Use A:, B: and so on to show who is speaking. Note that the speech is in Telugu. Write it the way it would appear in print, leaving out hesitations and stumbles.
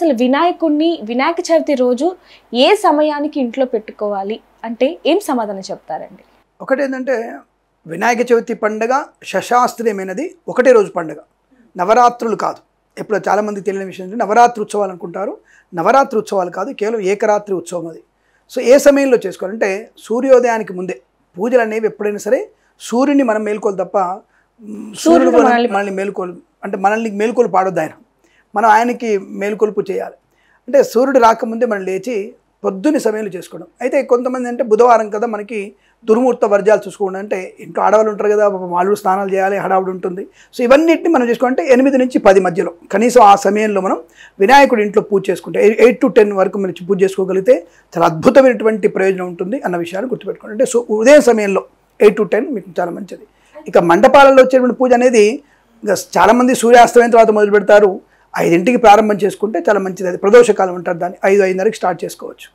A: అసలు వినాయకుడిని వినాయక చవితి రోజు ఏ సమయానికి ఇంట్లో పెట్టుకోవాలి అంటే ఏం సమాధానం చెప్తారండి?
B: ఒకటి ఏంటంటే వినాయక చవితి పండుగ శశాస్త్రీయమైనది, ఒకటే రోజు పండుగ, నవరాత్రులు కాదు. ఎప్పుడు చాలామంది తెలియని విషయం ఏంటంటే నవరాత్రి ఉత్సవాలు అనుకుంటారు. నవరాత్రి ఉత్సవాలు కాదు, కేవలం ఏకరాత్రి ఉత్సవం అది. సో ఏ సమయంలో చేసుకోవాలంటే సూర్యోదయానికి ముందే. పూజలు అనేవి ఎప్పుడైనా సరే సూర్యుని మనం మేల్కోలు తప్ప సూర్యుడు మనల్ని మేల్కోలు అంటే మనల్ని మేల్కోలు పాడొద్దు ఆయన, మనం ఆయనకి మేల్కొల్పు చేయాలి. అంటే సూర్యుడు రాకముందే మనం లేచి పొద్దున్న సమయంలో చేసుకోవడం. అయితే కొంతమంది అంటే బుధవారం కదా మనకి దుర్ముహూర్త వర్జాలు చూసుకోండి అంటే ఇంట్లో ఆడవాళ్ళు ఉంటారు కదా, వాళ్ళు స్నానాలు చేయాలి, హడావుడి ఉంటుంది. సో ఇవన్నిటిని మనం చేసుకోవాలంటే 8 నుంచి 10 మధ్యలో కనీసం ఆ సమయంలో మనం వినాయకుడి ఇంట్లో పూజ చేసుకుంటే 8 to 10 వరకు మనం పూజ చేసుకోగలిగితే చాలా అద్భుతమైనటువంటి ప్రయోజనం ఉంటుంది అన్న విషయాన్ని గుర్తుపెట్టుకోండి. అంటే సో ఉదయం సమయంలో 8 to 10 మీకు చాలా మంచిది. ఇక మండపాలలో వచ్చేటువంటి పూజ అనేది చాలామంది సూర్యాస్తమయం తర్వాత మొదలు పెడతారు. 5ంటికి ప్రారంభం చేసుకుంటే చాలా మంచిది. అది ప్రదోషకాలం అంటారు దాన్ని. 5, 5:30కి స్టార్ట్ చేసుకోవచ్చు.